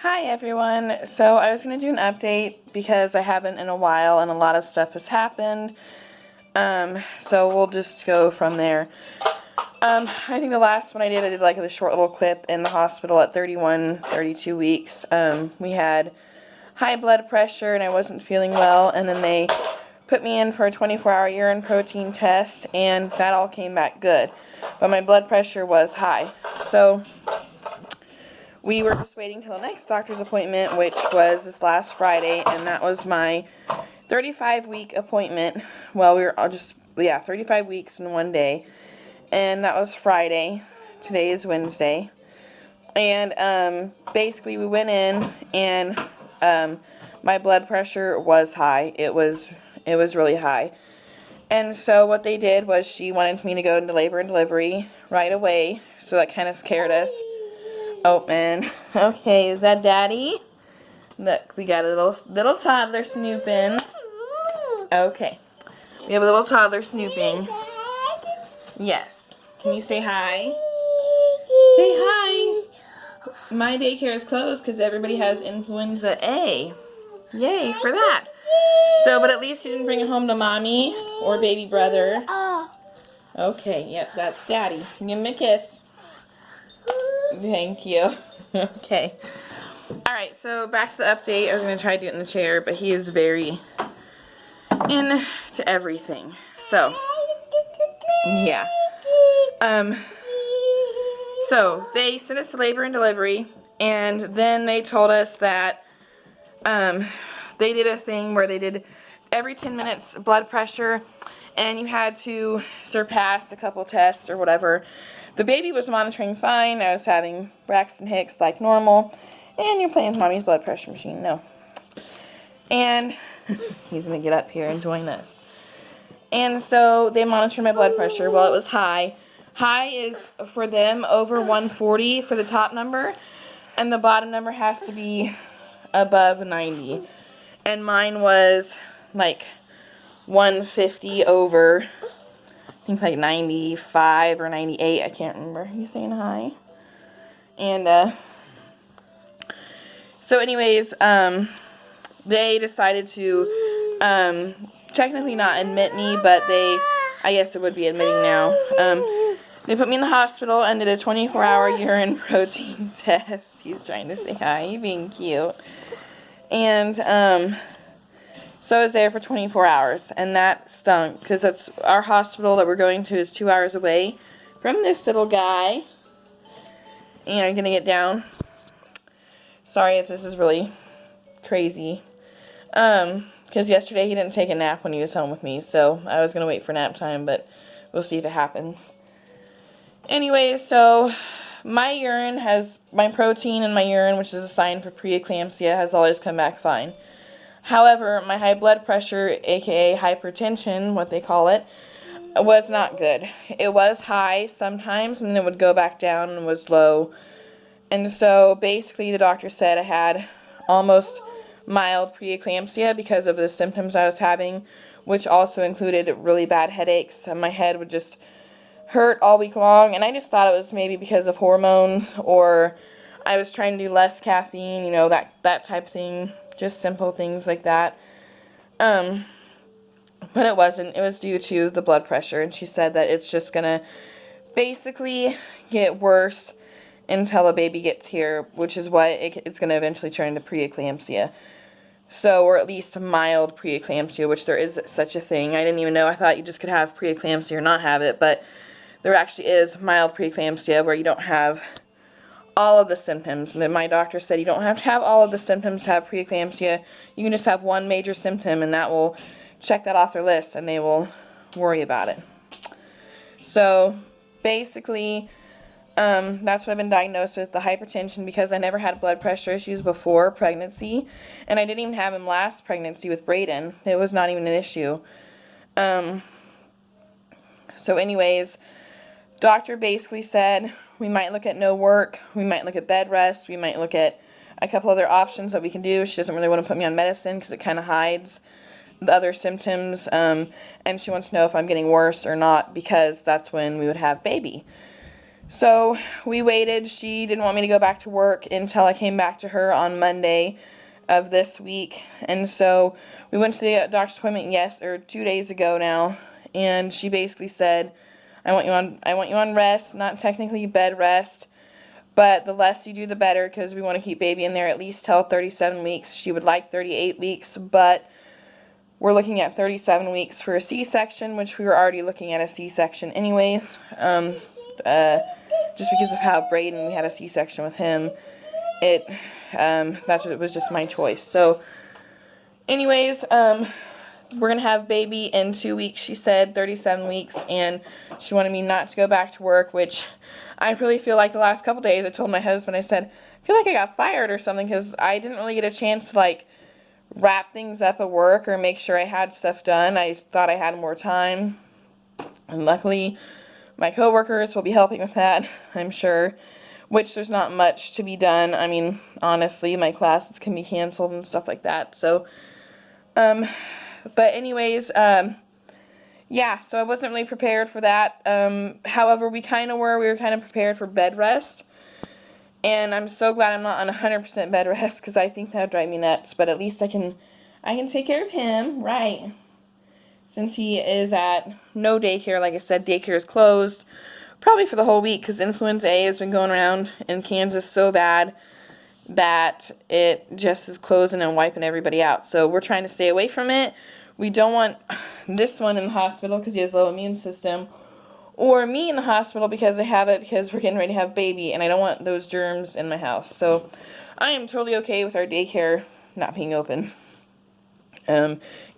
Hi everyone. So I was going to do an update because I haven't in a while and a lot of stuff has happened. So we'll just go from there. I think the last one I did like a short little clip in the hospital at 31, 32 weeks. We had high blood pressure and I wasn't feeling well, and then they put me in for a 24-hour urine protein test and that all came back good. But my blood pressure was high. So we were just waiting till the next doctor's appointment, which was this last Friday, and that was my 35-week appointment. Well, we were 35 weeks in one day, and that was Friday. Today is Wednesday. And basically we went in, and my blood pressure was high. It was really high. And so what they did was she wanted me to go into labor and delivery right away, so that kind of scared us. Oh, man. Okay, is that Daddy? Look, we got a little toddler snooping. Okay. We have a little toddler snooping. Yes. Can you say hi? Say hi. My daycare is closed because everybody has influenza A. Yay for that. So, but at least you didn't bring it home to Mommy or baby brother. Okay, yep, that's Daddy. Give him a kiss. Thank you. Okay. Alright, so back to the update. I was going to try to do it in the chair, but he is very into everything. So, yeah. So, they sent us to labor and delivery, and then they told us that they did a thing where they did every 10 minutes blood pressure, and you had to surpass a couple tests or whatever. The baby was monitoring fine. I was having Braxton Hicks like normal. And you're playing with Mommy's blood pressure machine. No. And he's going to get up here and join us. And so they monitored my blood pressure. Well, it was high. High is for them over 140 for the top number. And the bottom number has to be above 90. And mine was like 150 over, I think like 95 or 98. I can't remember. Are you saying hi? And, so anyways, they decided to, technically not admit me, but I guess it would be admitting now. They put me in the hospital and did a 24-hour urine protein test. He's trying to say hi, he's being cute. And, so I was there for 24 hours, and that stunk, because that's our hospital that we're going to is 2 hours away from this little guy. And I'm gonna get down. Sorry if this is really crazy. Because yesterday he didn't take a nap when he was home with me, so I was going to wait for nap time, but we'll see if it happens. Anyways, so my protein in my urine, which is a sign for preeclampsia, has always come back fine. However, my high blood pressure, aka hypertension, what they call it, was not good. It was high sometimes, and then it would go back down and was low. And so basically the doctor said I had almost mild preeclampsia because of the symptoms I was having, which also included really bad headaches. My head would just hurt all week long, and I just thought it was maybe because of hormones, or I was trying to do less caffeine, you know, that type of thing, just simple things like that. But it wasn't. It was due to the blood pressure, and she said that it's just gonna basically get worse until a baby gets here, which is what it's going to eventually turn into preeclampsia. So, or at least mild preeclampsia, which there is such a thing. I didn't even know. I thought you just could have preeclampsia or not have it, but there actually is mild preeclampsia where you don't have all of the symptoms. And then my doctor said you don't have to have all of the symptoms to have preeclampsia. You can just have one major symptom, and that will check that off their list, and they will worry about it. So, basically, that's what I've been diagnosed with, the hypertension, because I never had blood pressure issues before pregnancy, and I didn't even have them last pregnancy with Brayden. It was not even an issue. So anyways, doctor basically said we might look at no work, we might look at bed rest, we might look at a couple other options that we can do. She doesn't really want to put me on medicine because it kind of hides the other symptoms, and she wants to know if I'm getting worse or not, because that's when we would have baby. So we waited. She didn't want me to go back to work until I came back to her on Monday of this week. And so we went to the doctor's appointment 2 days ago now, and she basically said, I want you on rest, not technically bed rest, but the less you do the better, because we want to keep baby in there at least till 37 weeks. She would like 38 weeks, but we're looking at 37 weeks for a C-section, which we were already looking at a C-section anyways. Just because of how Braden, we had a C-section with him, it was just my choice. So anyways, we're going to have baby in 2 weeks, she said, 37 weeks, and she wanted me not to go back to work, which I really feel like the last couple days I told my husband, I said, I feel like I got fired or something, because I didn't really get a chance to, like, wrap things up at work or make sure I had stuff done. I thought I had more time, and luckily my coworkers will be helping with that, I'm sure, which there's not much to be done. I mean, honestly, my classes can be canceled and stuff like that, so, but anyways, yeah, so I wasn't really prepared for that. However, we were kind of prepared for bed rest, and I'm so glad I'm not on 100% bed rest, because I think that would drive me nuts, but at least I can take care of him, right, since he is at no daycare. Like I said, daycare is closed, probably for the whole week, because influenza A has been going around in Kansas so bad that it just is closing and wiping everybody out. So we're trying to stay away from it. We don't want this one in the hospital because he has low immune system, or me in the hospital because I have it, because we're getting ready to have baby, and I don't want those germs in my house. So I am totally okay with our daycare not being open.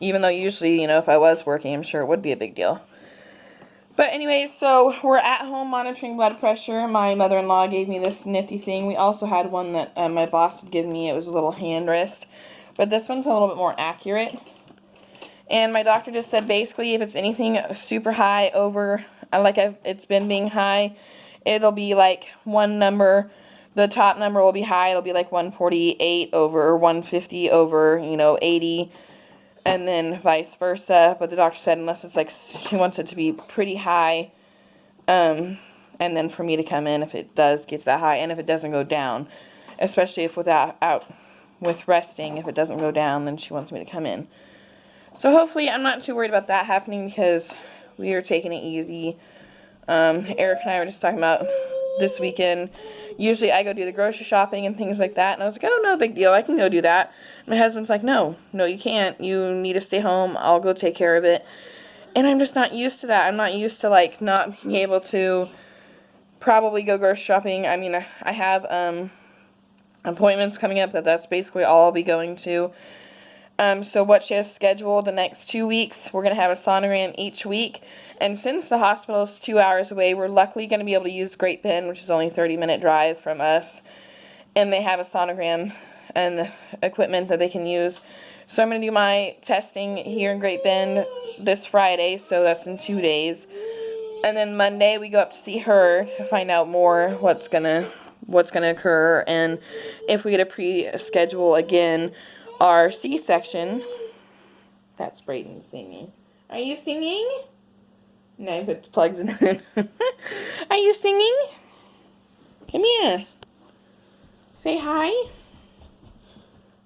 Even though usually, if I was working, I'm sure it would be a big deal. But anyways, so we're at home monitoring blood pressure. My mother-in-law gave me this nifty thing. We also had one that my boss had given me. It was a little hand wrist. But this one's a little bit more accurate. And my doctor just said basically if it's anything super high over, it's been being high, it'll be like one number. The top number will be high. It'll be like 148 over, or 150 over, 80. And then vice versa, but the doctor said unless it's like, she wants it to be pretty high, and then for me to come in if it does get that high, and if it doesn't go down, especially if with resting, if it doesn't go down, then she wants me to come in. So hopefully I'm not too worried about that happening, because we are taking it easy. Eric and I were just talking about this weekend. Usually I go do the grocery shopping and things like that, and I was like, oh, no big deal, I can go do that. My husband's like, no, you can't. You need to stay home. I'll go take care of it. And I'm just not used to that. I'm not used to, like, not being able to probably go grocery shopping. I mean, I have appointments coming up that's basically all I'll be going to. So what she has scheduled the next 2 weeks, we're going to have a sonogram each week. And since the hospital is 2 hours away, we're luckily going to be able to use Great Bend, which is only a 30-minute drive from us. And they have a sonogram and equipment that they can use. So I'm going to do my testing here in Great Bend this Friday, so that's in 2 days. And then Monday we go up to see her to find out more what's gonna occur, and if we get a pre-schedule again our C-section. That's Brayden singing. Are you singing? No, he puts plugs in. Are you singing? Come here. Say hi.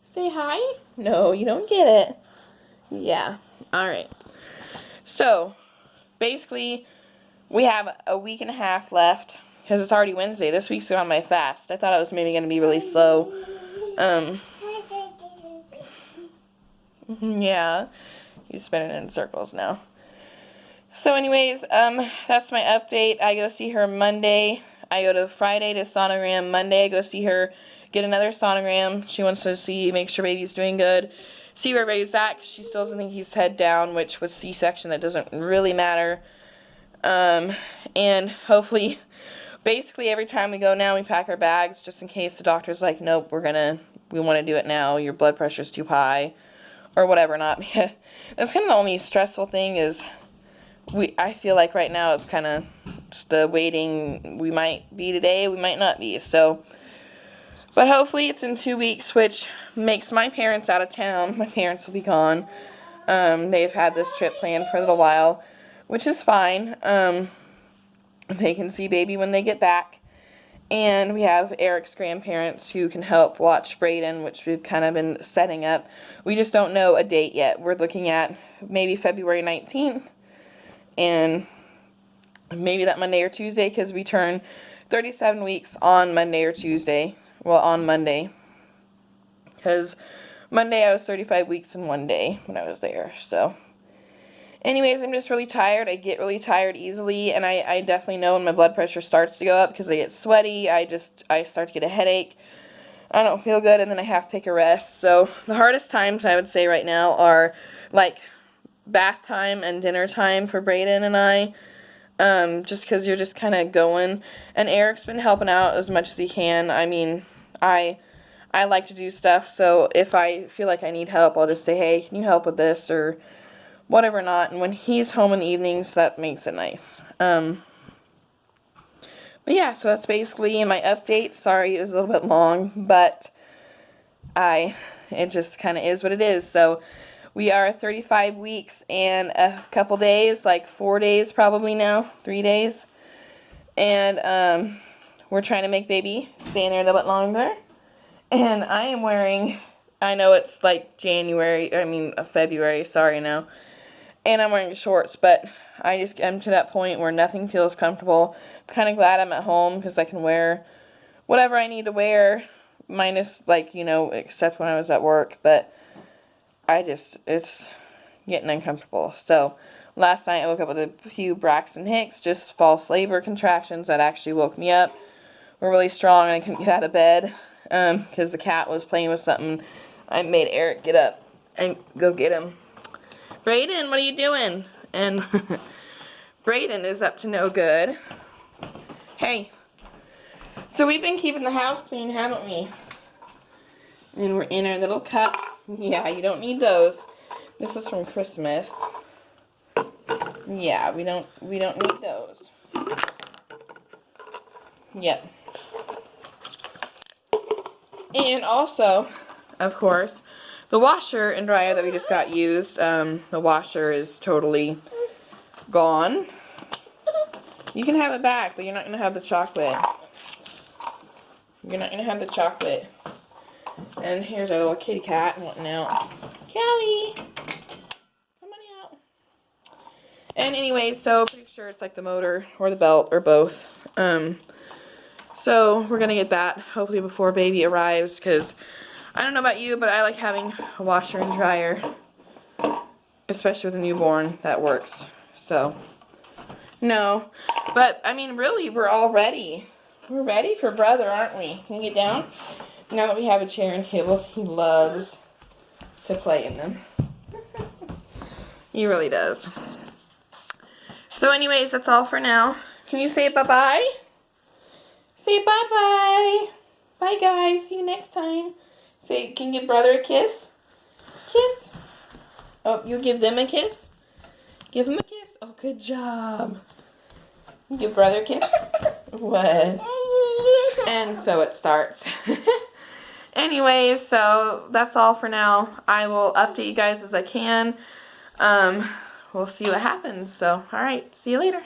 Say hi. No, you don't get it. Yeah. Alright. So, basically, we have a week and a half left, because it's already Wednesday. This week's on my fast. I thought it was maybe going to be really slow. Yeah. He's spinning in circles now. So anyways, that's my update. I go see her Monday. I go to Friday to sonogram. Monday I go see her, get another sonogram. She wants to make sure baby's doing good. See where baby's at, 'cause she still doesn't think he's head down, which with C-section that doesn't really matter. And hopefully, basically every time we go now, we pack our bags just in case the doctor's like, nope, we want to do it now. Your blood pressure's too high, or whatever not. That's kind of the only stressful thing is I feel like right now it's kind of just the waiting. We might be today, we might not be. So, but hopefully it's in 2 weeks, which makes my parents out of town. My parents will be gone. They've had this trip planned for a little while, which is fine. they can see baby when they get back. And we have Eric's grandparents who can help watch Brayden, which we've kind of been setting up. We just don't know a date yet. We're looking at maybe February 19th. And maybe that Monday or Tuesday, because we turn 37 weeks on Monday or Tuesday. Well, on Monday. Because Monday I was 35 weeks in one day when I was there. So, anyways, I'm just really tired. I get really tired easily, and I definitely know when my blood pressure starts to go up because I get sweaty. I start to get a headache. I don't feel good, and then I have to take a rest. So, the hardest times I would say right now are, like, bath time and dinner time for Brayden and I. Just because you're just kind of going. And Eric's been helping out as much as he can. I mean, I like to do stuff, so if I feel like I need help, I'll just say, hey, can you help with this, or whatever not. And when he's home in the evenings, that makes it nice. But yeah, so that's basically my update. Sorry it was a little bit long, but it just kind of is what it is. So we are 35 weeks and a couple days, like 4 days probably now, 3 days. And we're trying to make baby stay in there a little bit longer. And I am wearing, I know it's like February, sorry now. And I'm wearing shorts, but I'm to that point where nothing feels comfortable. I'm kind of glad I'm at home because I can wear whatever I need to wear, minus, except when I was at work. But it's getting uncomfortable. So last night I woke up with a few Braxton Hicks, just false labor contractions that actually woke me up. Were really strong, and I couldn't get out of bed because the cat was playing with something. I made Eric get up and go get him. Brayden, what are you doing? And Brayden is up to no good. Hey. So we've been keeping the house clean, haven't we? And we're in our little cup. Yeah, you don't need those. This is from Christmas. Yeah, we don't need those. Yep. And also, of course, the washer and dryer that we just got used, the washer is totally gone. You can have it back, but you're not going to have the chocolate. You're not going to have the chocolate. And here's our little kitty cat wanting out. Callie! Come on out. And anyway, so pretty sure it's like the motor or the belt or both. So we're going to get that hopefully before baby arrives, because I don't know about you, but I like having a washer and dryer, especially with a newborn. That works. So, no. But, I mean, really, we're all ready. We're ready for brother, aren't we? Can you get down? Now that we have a chair and he loves to play in them. He really does. So, anyways, that's all for now. Can you say bye-bye? Say bye-bye. Bye, guys. See you next time. Say, can you give brother a kiss? Kiss. Oh, you give them a kiss? Give him a kiss. Oh, good job. You give brother a kiss? What? And so it starts. Anyways, so that's all for now. I will update you guys as I can. We'll see what happens. So, all right. See you later.